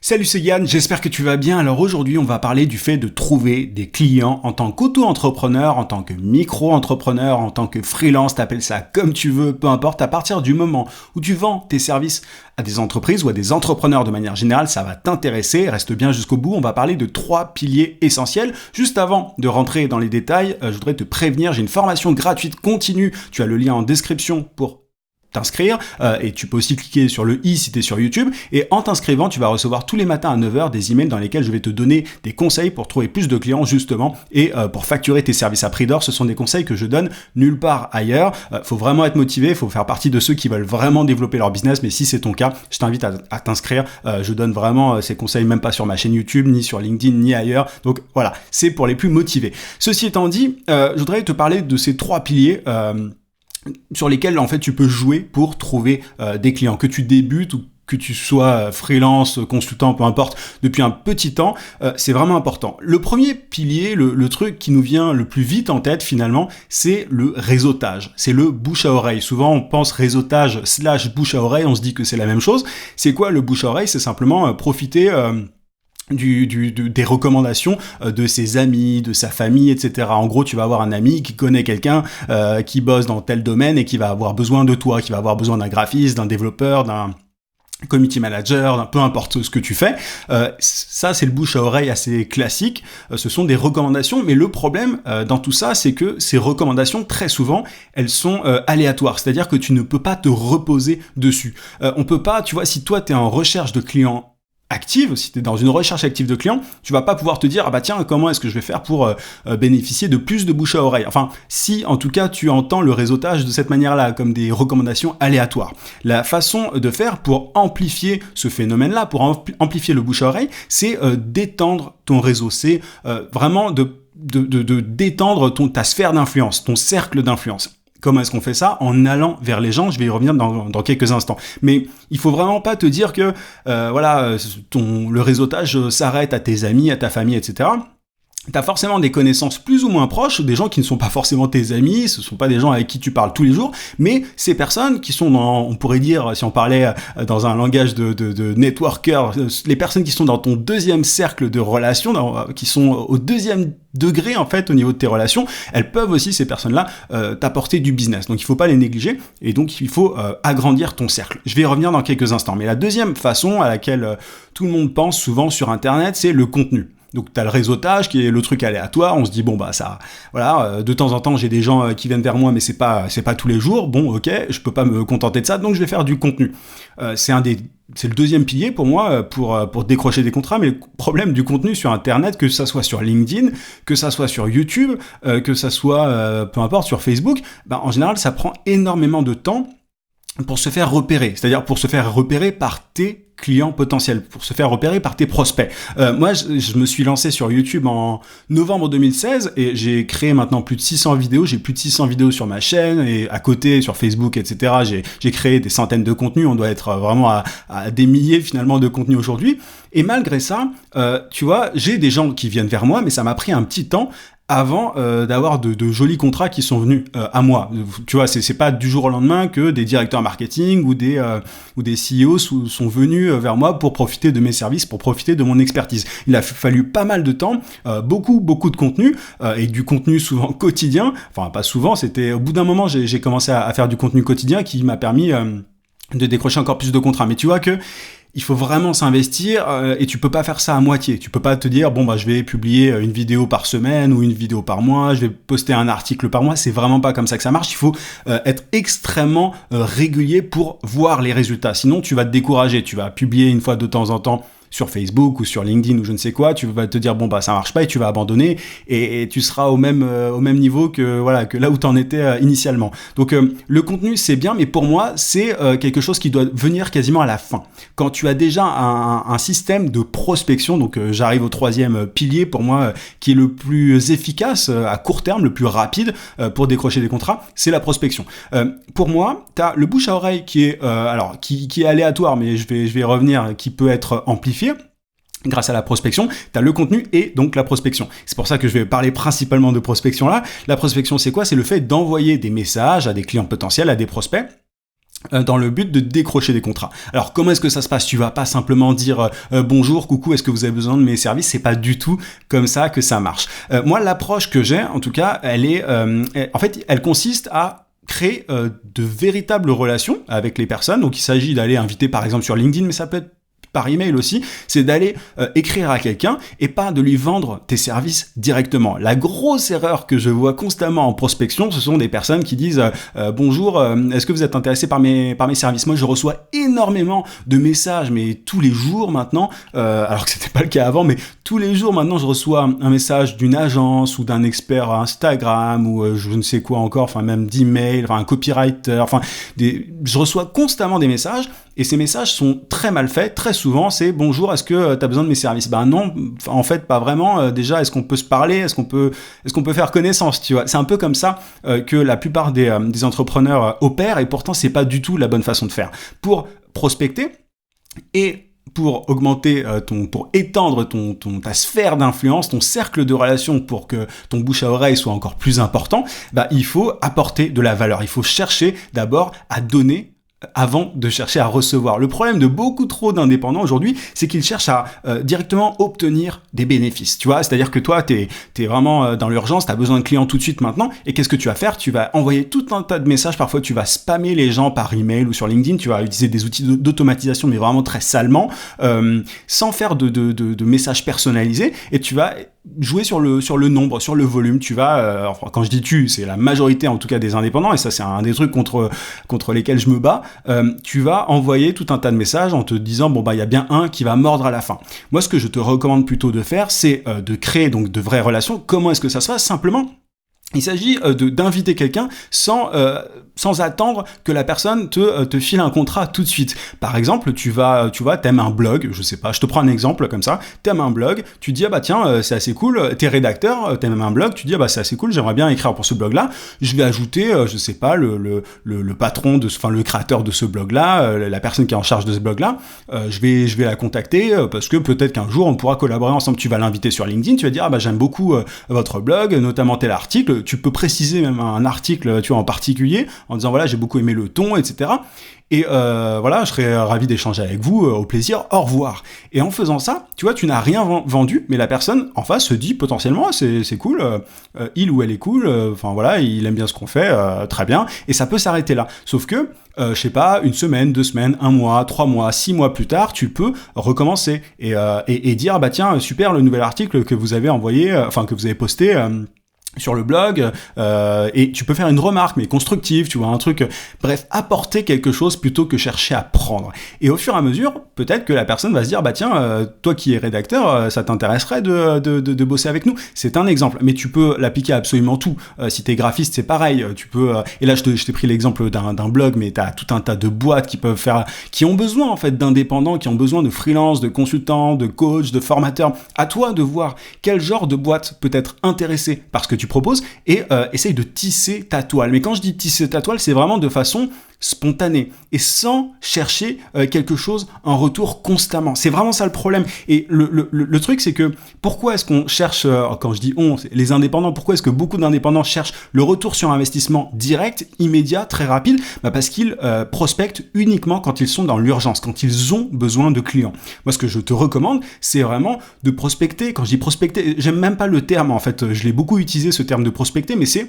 Salut, c'est Yann, j'espère que tu vas bien. Alors aujourd'hui, on va parler du fait de trouver des clients en tant qu'auto-entrepreneur, en tant que micro-entrepreneur, en tant que freelance, t'appelles ça comme tu veux, peu importe. À partir du moment où tu vends tes services à des entreprises ou à des entrepreneurs de manière générale, ça va t'intéresser. Reste bien jusqu'au bout, on va parler de 3 piliers essentiels. Juste avant de rentrer dans les détails, je voudrais te prévenir, j'ai une formation gratuite continue. Tu as le lien en description pour t'inscrire et tu peux aussi cliquer sur le i si tu es sur YouTube et en t'inscrivant tu vas recevoir tous les matins à 9h des emails dans lesquels je vais te donner des conseils pour trouver plus de clients justement et pour facturer tes services à prix d'or. Ce sont des conseils que je donne nulle part ailleurs. Faut vraiment être motivé, faut faire partie de ceux qui veulent vraiment développer leur business, mais si c'est ton cas, je t'invite à t'inscrire. Je donne vraiment ces conseils même pas sur ma chaîne YouTube, ni sur LinkedIn, ni ailleurs. Donc voilà, c'est pour les plus motivés. Ceci étant dit, je voudrais te parler de ces 3 piliers sur lesquels en fait tu peux jouer pour trouver des clients, que tu débutes ou que tu sois freelance, consultant, peu importe, depuis un petit temps, c'est vraiment important. Le premier pilier, le truc qui nous vient le plus vite en tête finalement, c'est le réseautage, c'est le bouche à oreille. Souvent on pense réseautage / bouche à oreille, on se dit que c'est la même chose. C'est quoi le bouche à oreille? C'est simplement profiter des recommandations de ses amis, de sa famille, etc. En gros, tu vas avoir un ami qui connaît quelqu'un qui bosse dans tel domaine et qui va avoir besoin de toi, qui va avoir besoin d'un graphiste, d'un développeur, d'un community manager, peu importe ce que tu fais. Ça, c'est le bouche à oreille assez classique. Ce sont des recommandations, mais le problème dans tout ça, c'est que ces recommandations, très souvent, elles sont aléatoires. C'est-à-dire que tu ne peux pas te reposer dessus. On peut pas, tu vois, si toi, tu es en recherche de clients active, si tu es dans une recherche active de clients, tu vas pas pouvoir te dire ah bah tiens, comment est-ce que je vais faire pour bénéficier de plus de bouche à oreille. Enfin, si en tout cas tu entends le réseautage de cette manière-là comme des recommandations aléatoires. La façon de faire pour amplifier ce phénomène-là, pour amplifier le bouche à oreille, c'est d'étendre ton réseau, c'est vraiment de d'étendre ta sphère d'influence, ton cercle d'influence. Comment est-ce qu'on fait ça? En allant vers les gens. Je vais y revenir dans quelques instants. Mais il faut vraiment pas te dire que le réseautage s'arrête à tes amis, à ta famille, etc. T'as forcément des connaissances plus ou moins proches, des gens qui ne sont pas forcément tes amis, ce sont pas des gens avec qui tu parles tous les jours, mais ces personnes qui sont on pourrait dire, si on parlait dans un langage de networker, les personnes qui sont dans ton deuxième cercle de relations, qui sont au deuxième degré en fait au niveau de tes relations, elles peuvent aussi, ces personnes-là, t'apporter du business. Donc il faut pas les négliger et donc il faut agrandir ton cercle. Je vais y revenir dans quelques instants. Mais la deuxième façon à laquelle tout le monde pense souvent sur Internet, c'est le contenu. Donc t'as le réseautage qui est le truc aléatoire, on se dit bon bah ça voilà, de temps en temps j'ai des gens qui viennent vers moi mais c'est pas tous les jours. Bon OK, je peux pas me contenter de ça, donc je vais faire du contenu. C'est le deuxième pilier pour moi pour décrocher des contrats, mais le problème du contenu sur Internet, que ça soit sur LinkedIn, que ça soit sur YouTube, que ça soit peu importe sur Facebook, en général ça prend énormément de temps pour se faire repérer, c'est-à-dire pour se faire repérer par tes clients potentiels, pour se faire repérer par tes prospects. Moi, je me suis lancé sur YouTube en novembre 2016 et j'ai créé maintenant plus de 600 vidéos. J'ai plus de 600 vidéos sur ma chaîne et à côté, sur Facebook, etc. J'ai créé des centaines de contenus. On doit être vraiment à des milliers finalement de contenus aujourd'hui. Et malgré ça, tu vois, j'ai des gens qui viennent vers moi, mais ça m'a pris un petit temps avant d'avoir de jolis contrats qui sont venus à moi. Tu vois, c'est pas du jour au lendemain que des directeurs marketing ou des CEO sont venus vers moi pour profiter de mes services, pour profiter de mon expertise. Il a fallu pas mal de temps, beaucoup de contenu et du contenu souvent quotidien. Enfin, pas souvent, c'était au bout d'un moment, j'ai commencé à faire du contenu quotidien qui m'a permis de décrocher encore plus de contrats. Mais tu vois que il faut vraiment s'investir et tu peux pas faire ça à moitié. Tu peux pas te dire bon bah je vais publier une vidéo par semaine ou une vidéo par mois, je vais poster un article par mois. C'est vraiment pas comme ça que ça marche. Il faut être extrêmement régulier pour voir les résultats. Sinon tu vas te décourager. Tu vas publier une fois de temps en temps sur Facebook ou sur LinkedIn ou je ne sais quoi, tu vas te dire bon bah ça marche pas et tu vas abandonner et tu seras au même niveau que là où t'en étais initialement. Donc le contenu c'est bien, mais pour moi c'est quelque chose qui doit venir quasiment à la fin. Quand tu as déjà un système de prospection, donc j'arrive au troisième pilier pour moi qui est le plus efficace à court terme, le plus rapide pour décrocher des contrats, c'est la prospection. Pour moi, t'as le bouche à oreille qui est qui est aléatoire, mais je vais y revenir, qui peut être amplifié grâce à la prospection. Tu as le contenu et donc la prospection. C'est pour ça que je vais parler principalement de prospection là. La prospection, c'est quoi? C'est le fait d'envoyer des messages à des clients potentiels, à des prospects, dans le but de décrocher des contrats. Alors comment est-ce que ça se passe? Tu vas pas simplement dire bonjour, coucou, est-ce que vous avez besoin de mes services? C'est pas du tout comme ça que ça marche. Moi, l'approche que j'ai, en tout cas, elle consiste à créer de véritables relations avec les personnes. Donc il s'agit d'aller inviter par exemple sur LinkedIn, mais ça peut être par email aussi, c'est d'aller écrire à quelqu'un et pas de lui vendre tes services directement. La grosse erreur que je vois constamment en prospection, ce sont des personnes qui disent bonjour, est-ce que vous êtes intéressé par mes services? Moi, je reçois énormément de messages, mais tous les jours maintenant, alors que c'était pas le cas avant, mais tous les jours maintenant, je reçois un message d'une agence ou d'un expert Instagram ou je ne sais quoi encore, enfin même d'email, enfin un copywriter, je reçois constamment des messages. Et ces messages sont très mal faits. Très souvent, c'est « Bonjour, est-ce que tu as besoin de mes services ?» Ben non, en fait, pas vraiment. Déjà, est-ce qu'on peut se parler? Est-ce qu'on peut faire connaissance? Tu vois, c'est un peu comme ça que la plupart des entrepreneurs opèrent, et pourtant, c'est pas du tout la bonne façon de faire. Pour prospecter et pour augmenter pour étendre ta sphère d'influence, ton cercle de relations, pour que ton bouche à oreille soit encore plus important, bah, il faut apporter de la valeur. Il faut chercher d'abord à donner avant de chercher à recevoir. Le problème de beaucoup trop d'indépendants aujourd'hui, c'est qu'ils cherchent à directement obtenir des bénéfices. Tu vois, c'est-à-dire que toi, t'es vraiment dans l'urgence, t'as besoin de clients tout de suite maintenant, et qu'est-ce que tu vas faire? Tu vas envoyer tout un tas de messages, parfois tu vas spammer les gens par email ou sur LinkedIn, tu vas utiliser des outils d'automatisation, mais vraiment très salement, sans faire de messages personnalisés, et tu vas jouer sur le nombre, sur le volume. Tu vas, quand je dis c'est la majorité en tout cas des indépendants, et ça c'est un des trucs contre lesquels je me bats. Tu vas envoyer tout un tas de messages en te disant bon bah il y a bien un qui va mordre à la fin. Moi, ce que je te recommande plutôt de faire, c'est de créer donc de vraies relations. Comment est-ce que ça se passe? Simplement, il s'agit d'inviter quelqu'un sans attendre que la personne te file un contrat tout de suite. Par exemple, tu vois, t'aimes un blog, je sais pas, je te prends un exemple comme ça, t'aimes un blog, tu dis ah bah tiens, c'est assez cool, t'es rédacteur, t'aimes un blog, tu dis ah bah c'est assez cool, j'aimerais bien écrire pour ce blog-là, je vais ajouter, je sais pas, le patron le créateur de ce blog-là, la personne qui est en charge de ce blog-là, je vais la contacter parce que peut-être qu'un jour on pourra collaborer ensemble. Tu vas l'inviter sur LinkedIn, tu vas dire ah bah j'aime beaucoup votre blog, notamment tel article. Tu peux préciser même un article, tu vois, en particulier, en disant voilà, j'ai beaucoup aimé le ton, etc. Et voilà, je serais ravi d'échanger avec vous, au plaisir, au revoir. Et en faisant ça, tu vois, tu n'as rien vendu, mais la personne en face se dit potentiellement c'est cool, il ou elle est cool, enfin voilà, il aime bien ce qu'on fait, très bien, et ça peut s'arrêter là. Sauf que, je sais pas, une semaine, 2 semaines, 1 mois, 3 mois, 6 mois plus tard, tu peux recommencer et dire bah tiens, super, le nouvel article que vous avez envoyé, que vous avez posté, sur le blog, et tu peux faire une remarque, mais constructive, tu vois, un truc, bref, apporter quelque chose plutôt que chercher à prendre. Et au fur et à mesure, peut-être que la personne va se dire, bah tiens, toi qui es rédacteur, ça t'intéresserait de bosser avec nous. C'est un exemple, mais tu peux l'appliquer à absolument tout. Si t'es graphiste, c'est pareil, tu peux, et là je t'ai pris l'exemple d'un blog, mais t'as tout un tas de boîtes qui ont besoin en fait d'indépendants, qui ont besoin de freelance, de consultants, de coachs, de formateurs. À toi de voir quel genre de boîte peut être intéressée par ce que tu proposes et essaye de tisser ta toile. Mais quand je dis tisser ta toile, c'est vraiment de façon spontanée et sans chercher quelque chose en retour constamment. C'est vraiment ça le problème. Et le truc, c'est que pourquoi est-ce qu'on cherche, quand je dis on, les indépendants, pourquoi est-ce que beaucoup d'indépendants cherchent le retour sur investissement direct, immédiat, très rapide? Bah parce qu'ils prospectent uniquement quand ils sont dans l'urgence, quand ils ont besoin de clients. Moi, ce que je te recommande, c'est vraiment de prospecter. Quand je dis prospecter, j'aime même pas le terme, en fait, je l'ai beaucoup utilisé ce terme de prospecter, mais c'est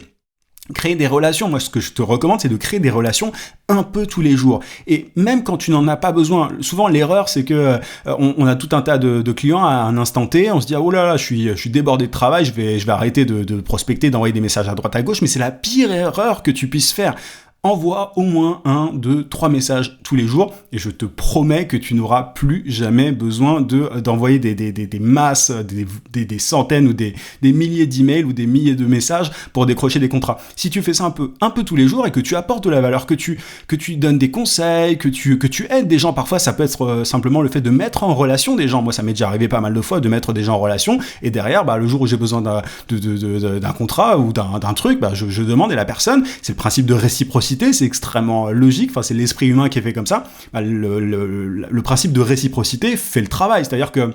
créer des relations. Moi, ce que je te recommande, c'est de créer des relations un peu tous les jours. Et même quand tu n'en as pas besoin, souvent l'erreur, c'est que on a tout un tas de clients à un instant T, on se dit ah, oh là là, je suis débordé de travail, je vais arrêter de prospecter, d'envoyer des messages à droite à gauche, mais c'est la pire erreur que tu puisses faire. Envoie au moins 1, 2, 3 messages tous les jours et je te promets que tu n'auras plus jamais besoin d'envoyer des masses, des centaines ou des milliers d'emails ou des milliers de messages pour décrocher des contrats. Si tu fais ça un peu tous les jours et que tu apportes de la valeur, que tu donnes des conseils, que tu aides des gens, parfois ça peut être simplement le fait de mettre en relation des gens. Moi, ça m'est déjà arrivé pas mal de fois de mettre des gens en relation et derrière, bah, le jour où j'ai besoin d'un contrat ou d'un truc, bah, je demande et la personne, c'est le principe de réciprocité. C'est extrêmement logique, c'est l'esprit humain qui est fait comme ça. Le principe de réciprocité fait le travail, c'est-à-dire que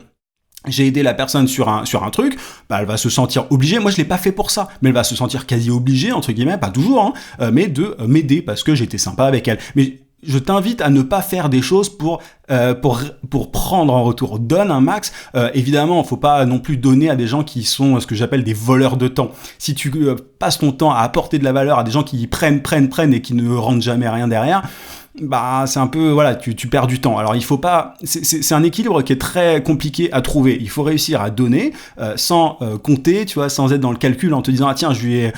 j'ai aidé la personne sur un truc, bah elle va se sentir obligée. Moi, je l'ai pas fait pour ça, mais elle va se sentir quasi obligée, entre guillemets, pas toujours, mais de m'aider parce que j'étais sympa avec elle. Mais je t'invite à ne pas faire des choses pour prendre en retour. Donne un max. Évidemment, faut pas non plus donner à des gens qui sont ce que j'appelle des voleurs de temps. Si tu passes ton temps à apporter de la valeur à des gens qui prennent et qui ne rendent jamais rien derrière, bah c'est un peu, voilà, tu perds du temps. Alors il faut pas, c'est un équilibre qui est très compliqué à trouver. Il faut réussir à donner sans compter, tu vois, sans être dans le calcul en te disant ah tiens, je lui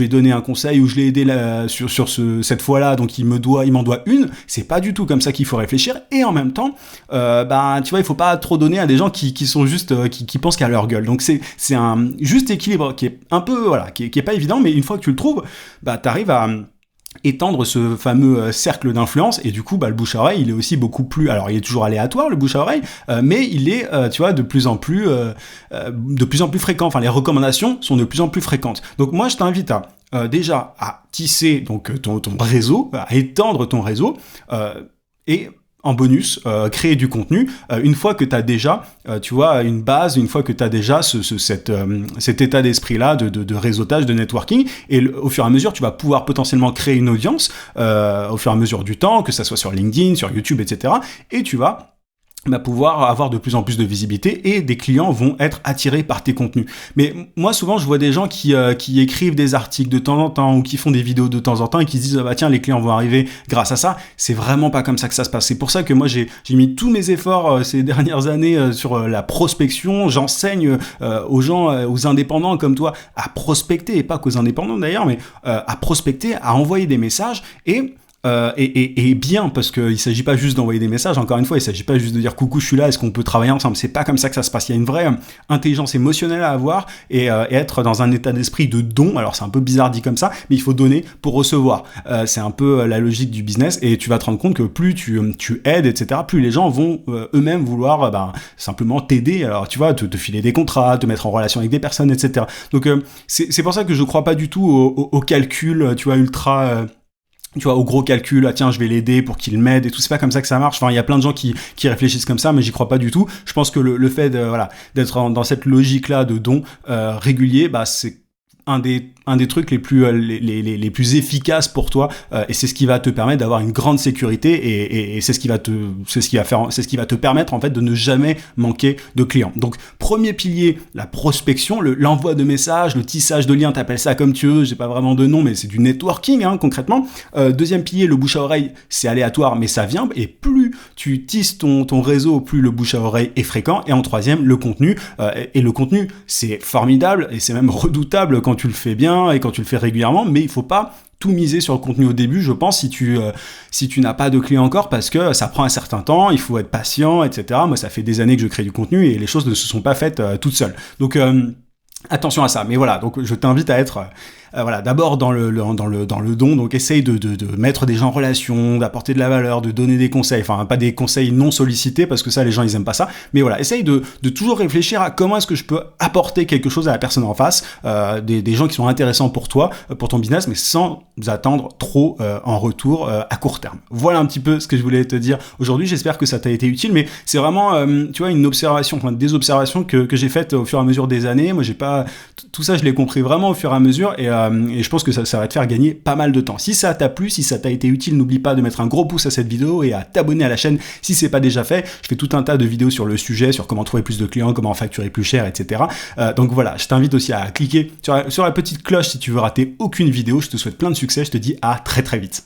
ai donné un conseil ou je l'ai aidé sur cette fois-là, donc il m'en doit une. C'est pas du tout comme ça qu'il faut réfléchir. Et en même temps, bah tu vois, il faut pas trop donner à des gens qui sont juste qui pensent qu'à leur gueule. Donc c'est un juste équilibre qui est un peu, voilà, qui est pas évident, mais une fois que tu le trouves, bah t'arrives à étendre ce fameux cercle d'influence, et du coup le bouche à oreille il est aussi beaucoup plus, alors il est toujours aléatoire le bouche à oreille, mais il est tu vois de plus en plus fréquent. Enfin, les recommandations sont de plus en plus fréquentes. Donc moi je t'invite à déjà à tisser donc ton réseau, à étendre ton réseau, et en bonus, créer du contenu une fois que tu as déjà, tu vois, une base, une fois que tu as déjà cet état d'esprit-là de réseautage, de networking, et au fur et à mesure, tu vas pouvoir potentiellement créer une audience au fur et à mesure du temps, que ça soit sur LinkedIn, sur YouTube, etc. Et tu vas pouvoir avoir de plus en plus de visibilité et des clients vont être attirés par tes contenus. Mais moi, souvent, je vois des gens qui écrivent des articles de temps en temps ou qui font des vidéos de temps en temps et qui se disent « Ah bah tiens, les clients vont arriver grâce à ça ». C'est vraiment pas comme ça que ça se passe. C'est pour ça que moi, j'ai mis tous mes efforts ces dernières années sur la prospection. J'enseigne aux gens, aux indépendants comme toi, à prospecter, et pas qu'aux indépendants d'ailleurs, mais à prospecter, à envoyer des messages et bien, parce qu'il s'agit pas juste d'envoyer des messages, encore une fois, il s'agit pas juste de dire coucou je suis là, est-ce qu'on peut travailler ensemble, c'est pas comme ça que ça se passe. Il y a une vraie intelligence émotionnelle à avoir et être dans un état d'esprit de don. Alors c'est un peu bizarre dit comme ça, mais il faut donner pour recevoir, c'est un peu la logique du business, et tu vas te rendre compte que plus tu aides, etc., plus les gens vont eux-mêmes vouloir simplement t'aider, alors tu vois, te filer des contrats, te mettre en relation avec des personnes, etc. Donc c'est pour ça que je crois pas du tout au calcul, tu vois, ultra tu vois, au gros calcul, ah tiens, je vais l'aider pour qu'il m'aide et tout, c'est pas comme ça que ça marche. Enfin, il y a plein de gens qui réfléchissent comme ça, mais j'y crois pas du tout. Je pense que le fait d'être dans cette logique-là de don régulier, c'est un des trucs les plus efficaces pour toi, et c'est ce qui va te permettre d'avoir une grande sécurité, et c'est ce qui va te permettre en fait de ne jamais manquer de clients. Donc premier pilier, la prospection, l'envoi de messages, le tissage de liens, t'appelles ça comme tu veux, j'ai pas vraiment de nom, mais c'est du networking concrètement. Deuxième pilier, le bouche à oreille, c'est aléatoire mais ça vient, et plus tu tisses ton réseau, plus le bouche à oreille est fréquent. Et en troisième, le contenu, et le contenu c'est formidable et c'est même redoutable quand tu le fais bien et quand tu le fais régulièrement, mais il faut pas tout miser sur le contenu au début, je pense, si tu n'as pas de clients encore, parce que ça prend un certain temps, il faut être patient, etc. Moi, ça fait des années que je crée du contenu et les choses ne se sont pas faites toutes seules. Donc attention à ça. Mais voilà, donc je t'invite à être d'abord dans le don, donc essaye de mettre des gens en relation, d'apporter de la valeur, de donner des conseils, enfin pas des conseils non sollicités parce que ça les gens ils aiment pas ça, mais voilà, essaye de toujours réfléchir à comment est-ce que je peux apporter quelque chose à la personne en face, des gens qui sont intéressants pour toi, pour ton business, mais sans attendre trop en retour à court terme. Voilà un petit peu ce que je voulais te dire aujourd'hui. J'espère que ça t'a été utile, mais c'est vraiment tu vois, des observations que j'ai faites au fur et à mesure des années. Moi j'ai pas tout ça, je l'ai compris vraiment au fur et à mesure, et je pense que ça va te faire gagner pas mal de temps. Si ça t'a plu, si ça t'a été utile, n'oublie pas de mettre un gros pouce à cette vidéo et à t'abonner à la chaîne si c'est pas déjà fait. Je fais tout un tas de vidéos sur le sujet, sur comment trouver plus de clients, comment facturer plus cher, etc. Donc voilà, je t'invite aussi à cliquer sur la petite cloche si tu veux rater aucune vidéo. Je te souhaite plein de succès, je te dis à très très vite.